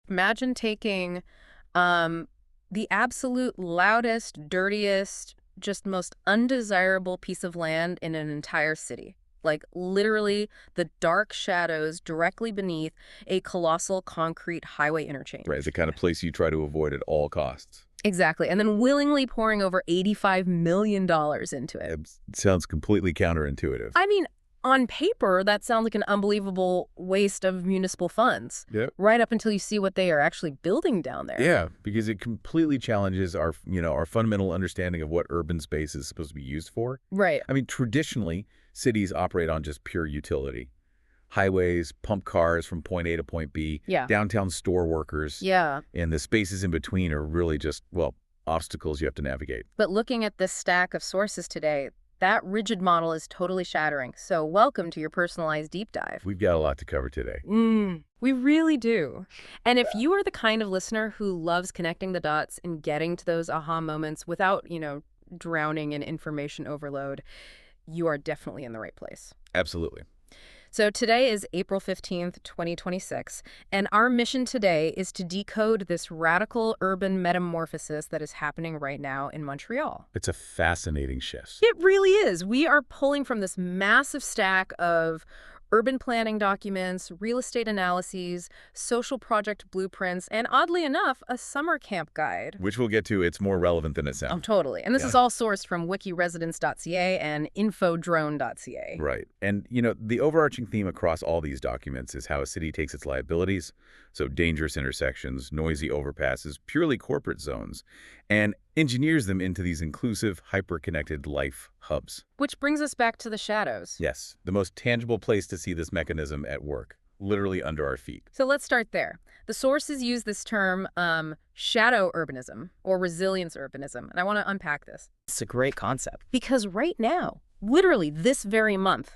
Imagine taking the absolute loudest, dirtiest, just most undesirable piece of land in an entire city. Like literally the dark shadows directly beneath a colossal concrete highway interchange. Right, the kind of place you try to avoid at all costs. Exactly. And then willingly pouring over $85 million into it. It sounds completely counterintuitive. I mean, on paper, that sounds like an unbelievable waste of municipal funds. Yep. Right up until you see what they are actually building down there. Yeah, because it completely challenges our fundamental understanding of what urban space is supposed to be used for. Right. I mean, traditionally, cities operate on just pure utility. Highways, pump cars from point A to point B, downtown store workers. Yeah. And the spaces in between are really just, well, obstacles you have to navigate. But looking at this stack of sources today, that rigid model is totally shattering. So welcome to your personalized deep dive. We've got a lot to cover today. We really do. And if you are the kind of listener who loves connecting the dots and getting to those aha moments without, drowning in information overload, you are definitely in the right place. Absolutely. So today is April 15th, 2026, and our mission today is to decode this radical urban metamorphosis that is happening right now in Montreal. It's a fascinating shift. It really is. We are pulling from this massive stack of urban planning documents, real estate analyses, social project blueprints, and oddly enough, a summer camp guide. Which we'll get to. It's more relevant than it sounds. Oh, totally. And this is all sourced from Wikiresidence.ca and Infodrone.ca. Right. And, the overarching theme across all these documents is how a city takes its liabilities, so dangerous intersections, noisy overpasses, purely corporate zones, and engineers them into these inclusive, hyper-connected life hubs. Which brings us back to the shadows. Yes, the most tangible place to see this mechanism at work, literally under our feet. So let's start there. The sources use this term shadow urbanism or resilience urbanism, and I want to unpack this. It's a great concept. Because right now, literally this very month,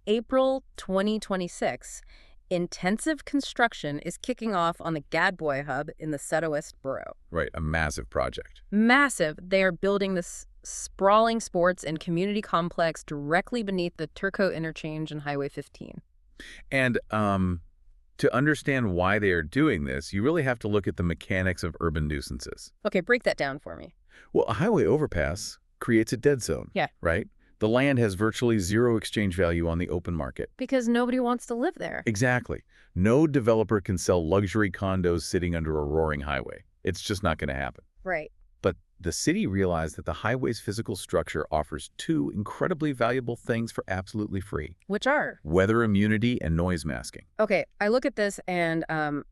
April 2026, intensive construction is kicking off on the Gadbois hub in the Cité borough. Right, a massive project. Massive. They are building this sprawling sports and community complex directly beneath the Turcot interchange and Highway 15. And to understand why they are doing this, you really have to look at the mechanics of urban nuisances. Okay, break that down for me. Well, a highway overpass creates a dead zone. Yeah. Right? The land has virtually zero exchange value on the open market. Because nobody wants to live there. Exactly. No developer can sell luxury condos sitting under a roaring highway. It's just not going to happen. Right. But the city realized that the highway's physical structure offers two incredibly valuable things for absolutely free. Which are? Weather immunity and noise masking. Okay, I look at this and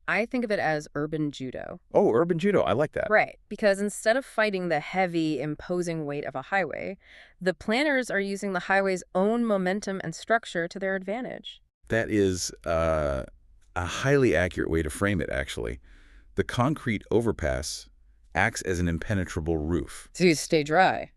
I think of it as urban judo. Oh, urban judo. I like that. Right, because instead of fighting the heavy, imposing weight of a highway, the planners are using the highway's own momentum and structure to their advantage. That is a highly accurate way to frame it, actually. The concrete overpass acts as an impenetrable roof. So you stay dry.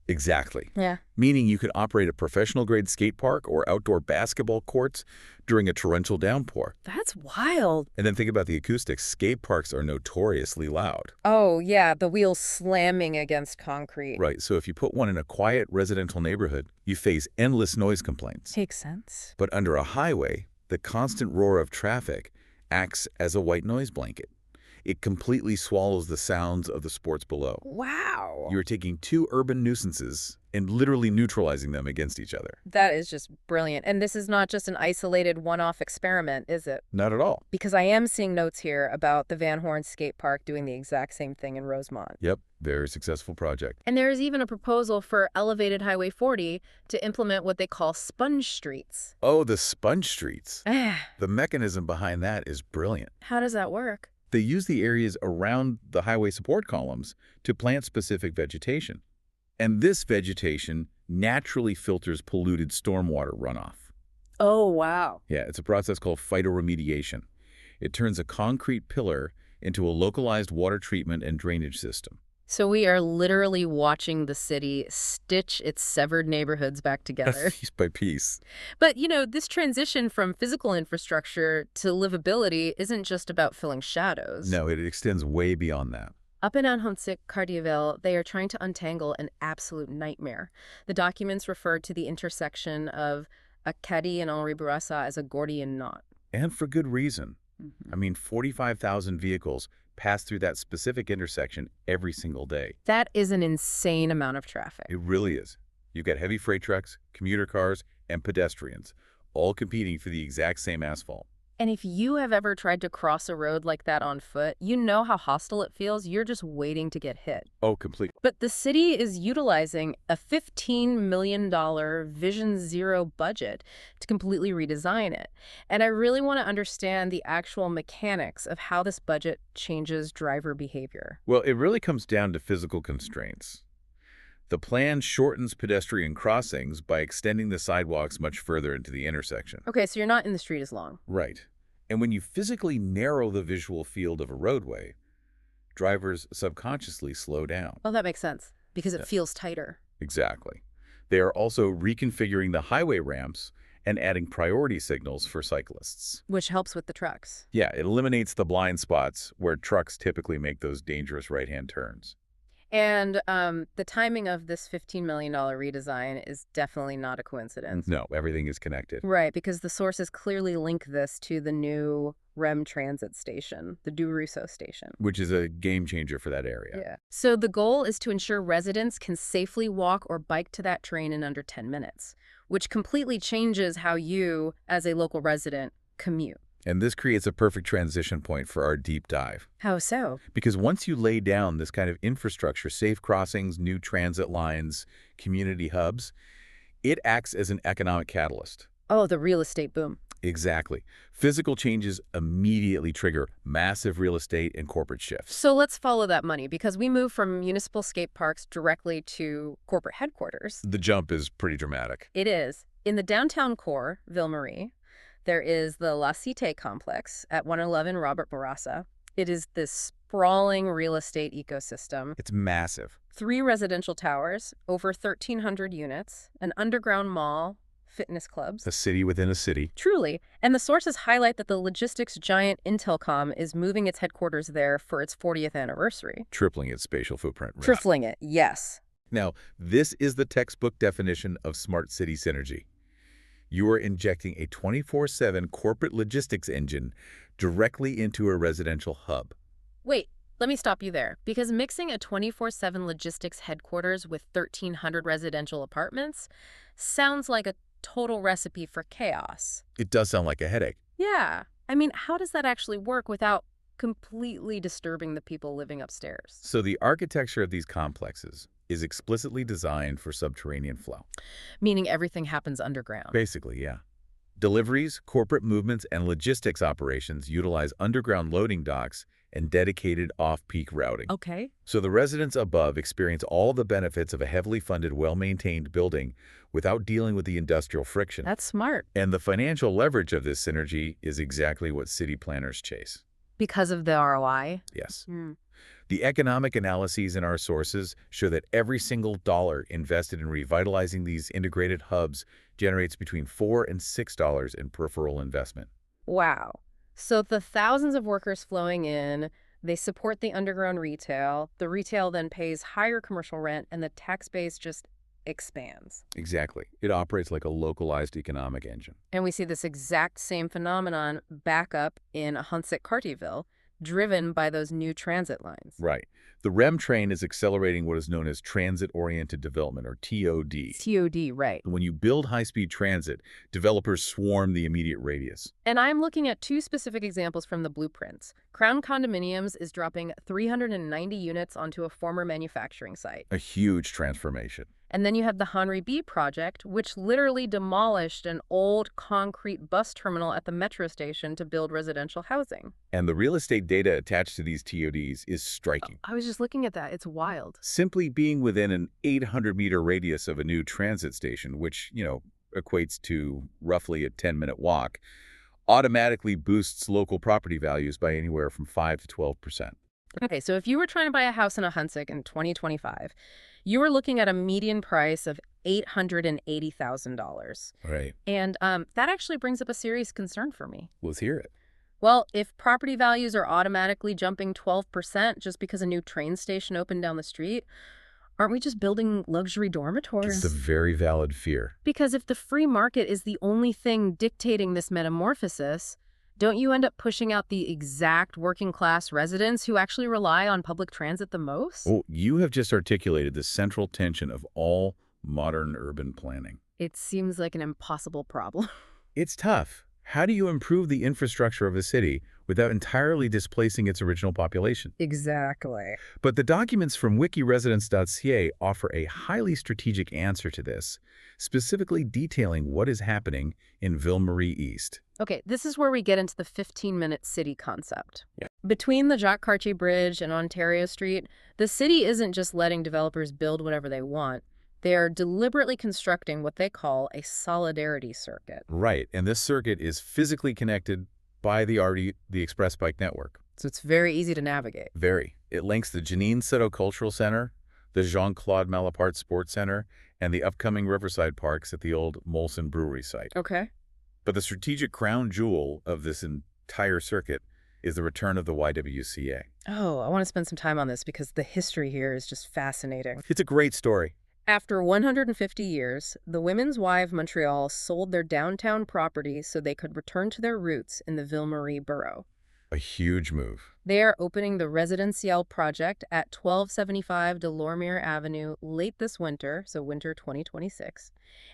Exactly. Yeah. Meaning you could operate a professional-grade skate park or outdoor basketball courts during a torrential downpour. That's wild. And then think about the acoustics. Skate parks are notoriously loud. Oh, yeah, the wheels slamming against concrete. Right, so if you put one in a quiet residential neighborhood, you face endless noise complaints. Makes sense. But under a highway, the constant roar of traffic acts as a white noise blanket. It completely swallows the sounds of the sports below. Wow. You're taking two urban nuisances and literally neutralizing them against each other. That is just brilliant. And this is not just an isolated one-off experiment, is it? Not at all. Because I am seeing notes here about the Van Horn Skate Park doing the exact same thing in Rosemont. Yep, very successful project. And there is even a proposal for elevated Highway 40 to implement what they call sponge streets. Oh, the sponge streets. The mechanism behind that is brilliant. How does that work? They use the areas around the highway support columns to plant specific vegetation. And this vegetation naturally filters polluted stormwater runoff. Oh, wow. Yeah, it's a process called phytoremediation. It turns a concrete pillar into a localized water treatment and drainage system. So we are literally watching the city stitch its severed neighborhoods back together. Piece by piece. But, this transition from physical infrastructure to livability isn't just about filling shadows. No, it extends way beyond that. Up in Ahuntsic-Cartierville, they are trying to untangle an absolute nightmare. The documents refer to the intersection of Acadie and Henri Bourassa as a Gordian knot. And for good reason. Mhm. I mean, 45,000 vehicles pass through that specific intersection every single day. That is an insane amount of traffic. It really is. You've got heavy freight trucks, commuter cars, and pedestrians, all competing for the exact same asphalt. And if you have ever tried to cross a road like that on foot, you know how hostile it feels. You're just waiting to get hit. Oh, completely. But the city is utilizing a $15 million Vision Zero budget to completely redesign it. And I really want to understand the actual mechanics of how this budget changes driver behavior. Well, it really comes down to physical constraints. The plan shortens pedestrian crossings by extending the sidewalks much further into the intersection. Okay, so you're not in the street as long. Right. And when you physically narrow the visual field of a roadway, drivers subconsciously slow down. Well, that makes sense because it Yeah. feels tighter. Exactly. They are also reconfiguring the highway ramps and adding priority signals for cyclists. Which helps with the trucks. Yeah, it eliminates the blind spots where trucks typically make those dangerous right-hand turns. And the timing of this $15 million redesign is definitely not a coincidence. No, everything is connected. Right, because the sources clearly link this to the new REM transit station, the Du Russo station. Which is a game changer for that area. Yeah. So the goal is to ensure residents can safely walk or bike to that train in under 10 minutes, which completely changes how you, as a local resident, commute. And this creates a perfect transition point for our deep dive. How so? Because once you lay down this kind of infrastructure, safe crossings, new transit lines, community hubs, it acts as an economic catalyst. Oh, the real estate boom. Exactly. Physical changes immediately trigger massive real estate and corporate shifts. So let's follow that money because we move from municipal skate parks directly to corporate headquarters. The jump is pretty dramatic. It is. In the downtown core, Ville-Marie, there is the La Cité complex at 111 Robert Bourassa. It is this sprawling real estate ecosystem. It's massive. 3 residential towers, over 1,300 units, an underground mall, fitness clubs. A city within a city. Truly. And the sources highlight that the logistics giant Intelcom is moving its headquarters there for its 40th anniversary. Tripling its spatial footprint. Right? Tripling it, yes. Now, this is the textbook definition of smart city synergy. You are injecting a 24/7 corporate logistics engine directly into a residential hub. Wait, let me stop you there. Because mixing a 24/7 logistics headquarters with 1,300 residential apartments sounds like a total recipe for chaos. It does sound like a headache. Yeah. I mean, how does that actually work without completely disturbing the people living upstairs? So the architecture of these complexes is explicitly designed for subterranean flow. Meaning everything happens underground. Basically, yeah. Deliveries, corporate movements, and logistics operations utilize underground loading docks and dedicated off-peak routing. Okay. So the residents above experience all the benefits of a heavily funded, well-maintained building without dealing with the industrial friction. That's smart. And the financial leverage of this synergy is exactly what city planners chase. Because of the ROI? Yes. Hmm. The economic analyses in our sources show that every single dollar invested in revitalizing these integrated hubs generates between $4 and $6 in peripheral investment. Wow. So the thousands of workers flowing in, they support the underground retail. The retail then pays higher commercial rent, and the tax base just expands. Exactly. It operates like a localized economic engine. And we see this exact same phenomenon back up in Ahuntsic-Cartierville, driven by those new transit lines. Right. The REM train is accelerating what is known as transit-oriented development, or TOD. TOD, right. When you build high-speed transit, developers swarm the immediate radius. And I'm looking at 2 specific examples from the blueprints. Crown Condominiums is dropping 390 units onto a former manufacturing site. A huge transformation. And then you have the Henri B project, which literally demolished an old concrete bus terminal at the metro station to build residential housing. And the real estate data attached to these TODs is striking. I was just looking at that. It's wild. Simply being within an 800-meter radius of a new transit station, which, equates to roughly a 10-minute walk, automatically boosts local property values by anywhere from 5 to 12%. Okay, so if you were trying to buy a house in Ahuntsic in 2025, you were looking at a median price of $880,000. Right. And that actually brings up a serious concern for me. Let's hear it. Well, if property values are automatically jumping 12% just because a new train station opened down the street, aren't we just building luxury dormitories? It's a very valid fear. Because if the free market is the only thing dictating this metamorphosis, don't you end up pushing out the exact working class residents who actually rely on public transit the most? Oh, you have just articulated the central tension of all modern urban planning. It seems like an impossible problem. It's tough. How do you improve the infrastructure of a city without entirely displacing its original population? Exactly. But the documents from Wikiresidence.ca offer a highly strategic answer to this, specifically detailing what is happening in Ville-Marie East. Okay, this is where we get into the 15-minute city concept. Yeah. Between the Jacques-Cartier Bridge and Ontario Street, the city isn't just letting developers build whatever they want. They are deliberately constructing what they call a solidarity circuit. Right, and this circuit is physically connected by the Express Bike network. So it's very easy to navigate. Very. It links the Janine Sutto Cultural Center, the Jean-Claude Malaparte Sports Center, and the upcoming Riverside Parks at the old Molson Brewery site. Okay. But the strategic crown jewel of this entire circuit is the return of the YWCA. Oh, I want to spend some time on this because the history here is just fascinating. It's a great story. After 150 years, the Women's Y of Montreal sold their downtown property so they could return to their roots in the Ville-Marie borough. A huge move. They are opening the Residentiel project at 1275 de Lormier Avenue late this winter, so winter 2026,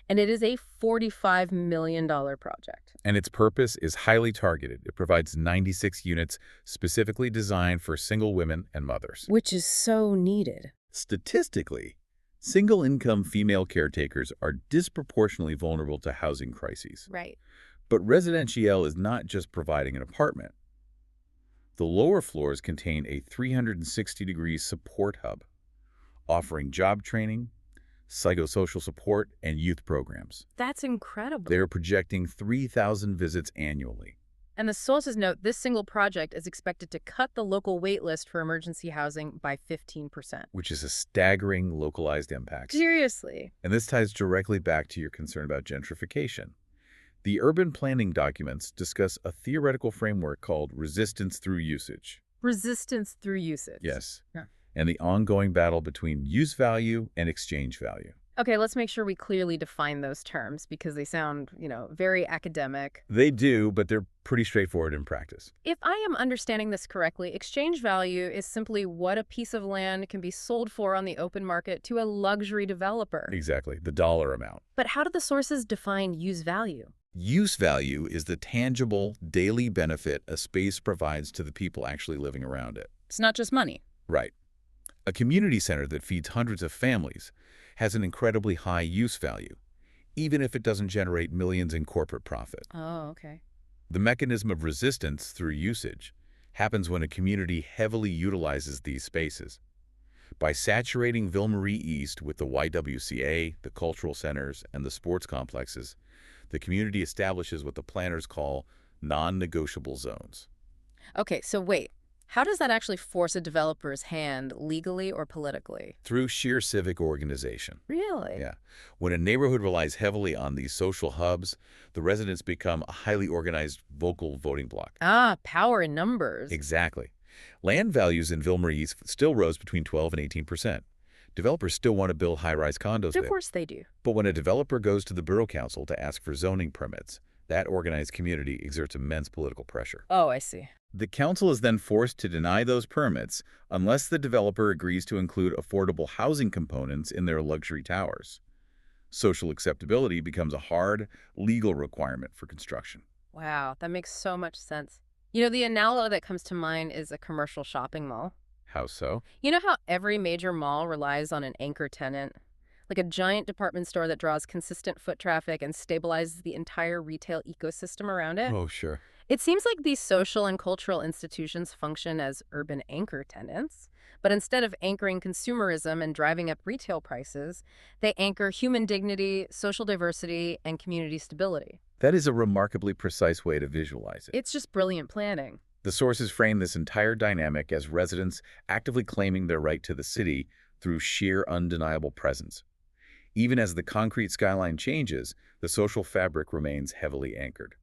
and it is a $45 million project. And its purpose is highly targeted. It provides 96 units specifically designed for single women and mothers. Which is so needed. Statistically, single-income female caretakers are disproportionately vulnerable to housing crises. Right. But Residentiel is not just providing an apartment. The lower floors contain a 360-degree support hub, offering job training, psychosocial support, and youth programs. That's incredible. They are projecting 3,000 visits annually. And the sources note this single project is expected to cut the local wait list for emergency housing by 15%. Which is a staggering localized impact. Seriously. And this ties directly back to your concern about gentrification. The urban planning documents discuss a theoretical framework called resistance through usage. Resistance through usage. Yes. Yeah. And the ongoing battle between use value and exchange value. Okay, let's make sure we clearly define those terms because they sound, very academic. They do, but they're pretty straightforward in practice. If I am understanding this correctly, exchange value is simply what a piece of land can be sold for on the open market to a luxury developer. Exactly, the dollar amount. But how do the sources define use value? Use value is the tangible, daily benefit a space provides to the people actually living around it. It's not just money. Right. A community center that feeds hundreds of families has an incredibly high use value, even if it doesn't generate millions in corporate profit. Oh, okay. The mechanism of resistance through usage happens when a community heavily utilizes these spaces. By saturating Ville-Marie East with the YWCA, the cultural centers, and the sports complexes, the community establishes what the planners call non-negotiable zones. Okay, so wait. How does that actually force a developer's hand legally or politically? Through sheer civic organization. Really? Yeah. When a neighborhood relies heavily on these social hubs, the residents become a highly organized vocal voting bloc. Ah, power in numbers. Exactly. Land values in Ville-Marie East still rose between 12 and 18%. Developers still want to build high-rise condos Of there. course they do. But when a developer goes to the Borough Council to ask for zoning permits, that organized community exerts immense political pressure. Oh, I see. The council is then forced to deny those permits unless the developer agrees to include affordable housing components in their luxury towers. Social acceptability becomes a hard, legal requirement for construction. Wow, that makes so much sense. The analogy that comes to mind is a commercial shopping mall. How so? You know how every major mall relies on an anchor tenant? Like a giant department store that draws consistent foot traffic and stabilizes the entire retail ecosystem around it? Oh, sure. It seems like these social and cultural institutions function as urban anchor tenants, but instead of anchoring consumerism and driving up retail prices, they anchor human dignity, social diversity, and community stability. That is a remarkably precise way to visualize it. It's just brilliant planning. The sources frame this entire dynamic as residents actively claiming their right to the city through sheer undeniable presence. Even as the concrete skyline changes, the social fabric remains heavily anchored.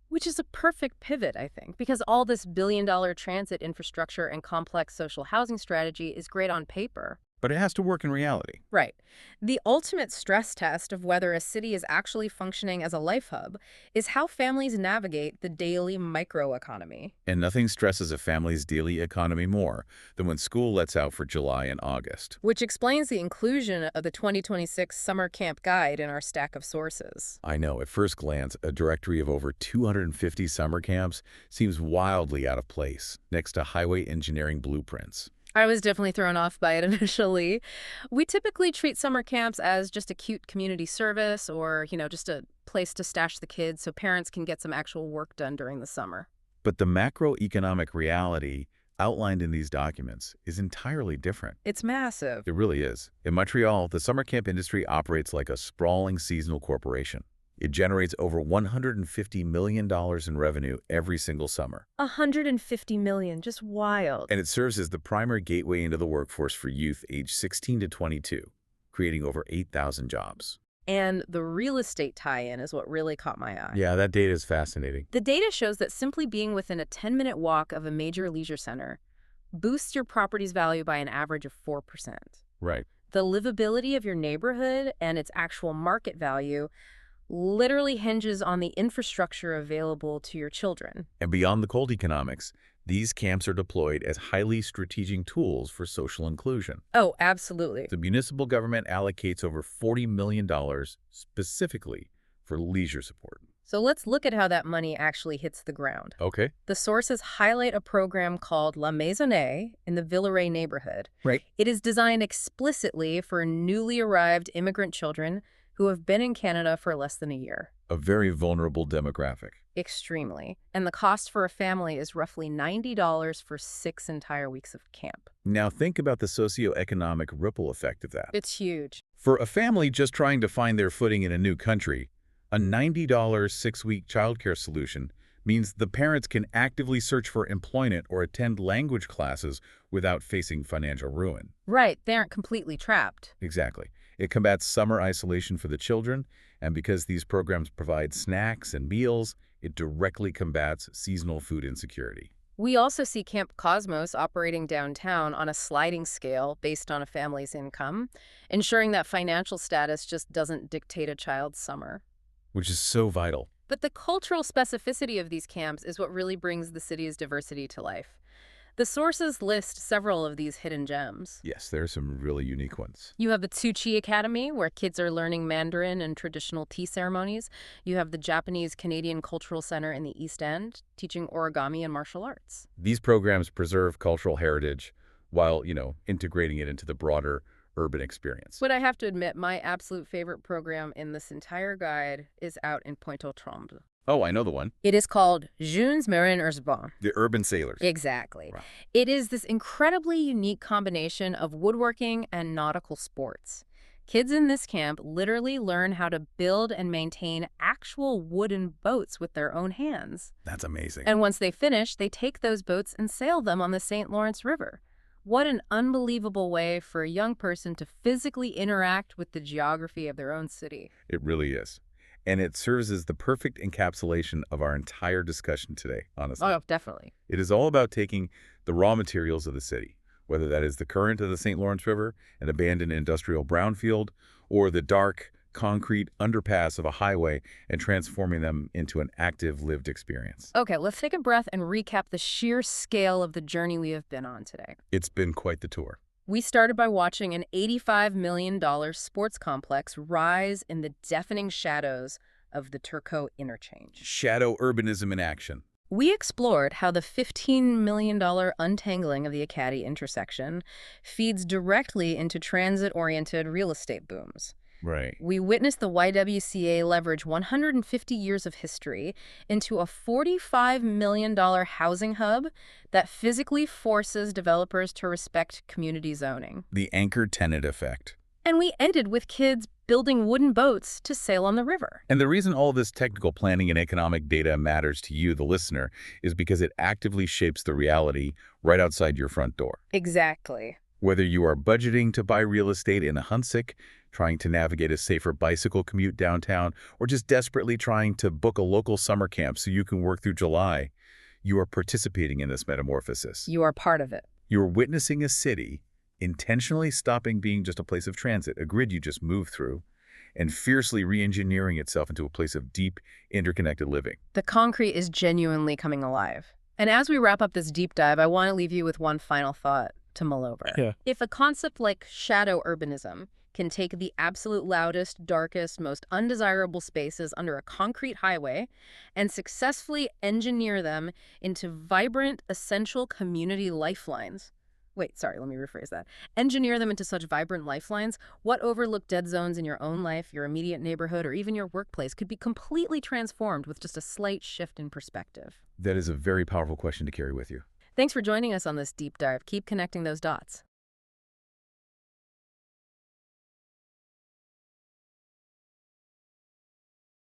Which is a perfect pivot, I think, because all this billion-dollar transit infrastructure and complex social housing strategy is great on paper. but it has to work in reality. Right. The ultimate stress test of whether a city is actually functioning as a life hub is how families navigate the daily microeconomy. And nothing stresses a family's daily economy more than when school lets out for July and August. Which explains the inclusion of the 2026 Summer Camp Guide in our stack of sources. I know, at first glance, a directory of over 250 summer camps seems wildly out of place next to highway engineering blueprints. I was definitely thrown off by it initially. We typically treat summer camps as just a cute community service or, just a place to stash the kids so parents can get some actual work done during the summer. But the macroeconomic reality outlined in these documents is entirely different. It's massive. It really is. In Montreal, the summer camp industry operates like a sprawling seasonal corporation. It generates over $150 million in revenue every single summer. 150 million, just wild. And it serves as the primary gateway into the workforce for youth aged 16 to 22, creating over 8,000 jobs. And the real estate tie-in is what really caught my eye. Yeah, that data is fascinating. The data shows that simply being within a 10-minute walk of a major leisure center boosts your property's value by an average of 4%. Right. The livability of your neighborhood and its actual market value literally hinges on the infrastructure available to your children. And beyond the cold economics, these camps are deployed as highly strategic tools for social inclusion. Oh, absolutely. The municipal government allocates over $40 million specifically for leisure support. So let's look at how that money actually hits the ground. Okay. The sources highlight a program called La Maisonnée in the Ville-Marie neighborhood. Right. It is designed explicitly for newly arrived immigrant children who have been in Canada for less than a year. A very vulnerable demographic. Extremely. And the cost for a family is roughly $90 for 6 entire weeks of camp. Now think about the socioeconomic ripple effect of that. It's huge. For a family just trying to find their footing in a new country, a $90 6-week childcare solution means the parents can actively search for employment or attend language classes without facing financial ruin. Right, they aren't completely trapped. Exactly. It combats summer isolation for the children, and because these programs provide snacks and meals, it directly combats seasonal food insecurity. We also see Camp Cosmos operating downtown on a sliding scale based on a family's income, ensuring that financial status just doesn't dictate a child's summer. Which is so vital. But the cultural specificity of these camps is what really brings the city's diversity to life. The sources list several of these hidden gems. Yes, there are some really unique ones. You have the Tsuchi Academy, where kids are learning Mandarin and traditional tea ceremonies. You have the Japanese-Canadian Cultural Center in the East End, teaching origami and martial arts. These programs preserve cultural heritage while, integrating it into the broader urban experience. But I have to admit, my absolute favorite program in this entire guide is out in Pointe-aux-Trembles. Oh, I know the one. It is called Jeunes Marins Urbains. The Urban Sailors. Exactly. Wow. It is this incredibly unique combination of woodworking and nautical sports. Kids in this camp literally learn how to build and maintain actual wooden boats with their own hands. That's amazing. And once they finish, they take those boats and sail them on the St. Lawrence River. What an unbelievable way for a young person to physically interact with the geography of their own city. It really is. And it serves as the perfect encapsulation of our entire discussion today, honestly. Oh, definitely. It is all about taking the raw materials of the city, whether that is the current of the St. Lawrence River, an abandoned industrial brownfield, or the dark, concrete underpass of a highway, and transforming them into an active, lived experience. Okay, let's take a breath and recap the sheer scale of the journey we have been on today. It's been quite the tour. We started by watching an $85 million sports complex rise in the deafening shadows of the Turcot interchange. Shadow urbanism in action. We explored how the $15 million untangling of the Acadie intersection feeds directly into transit-oriented real estate booms. Right. We witnessed the YWCA leverage 150 years of history into a $45 million housing hub that physically forces developers to respect community zoning. The anchor tenant effect. And we ended with kids building wooden boats to sail on the river. And the reason all this technical planning and economic data matters to you, the listener, is because it actively shapes the reality right outside your front door. Exactly. Whether you are budgeting to buy real estate in Ahuntsic, trying to navigate a safer bicycle commute downtown, or just desperately trying to book a local summer camp so you can work through July, you are participating in this metamorphosis. You are part of it. You're witnessing a city intentionally stopping being just a place of transit, a grid you just move through, and fiercely re-engineering itself into a place of deep, interconnected living. The concrete is genuinely coming alive. And as we wrap up this deep dive, I want to leave you with one final thought to mull over. Yeah. If a concept like shadow urbanism can take the absolute loudest, darkest, most undesirable spaces under a concrete highway and successfully engineer them into vibrant, essential community lifelines. Wait, sorry, let me rephrase that. Engineer them into such vibrant lifelines, what overlooked dead zones in your own life, your immediate neighborhood, or even your workplace could be completely transformed with just a slight shift in perspective? That is a very powerful question to carry with you. Thanks for joining us on this deep dive. Keep connecting those dots.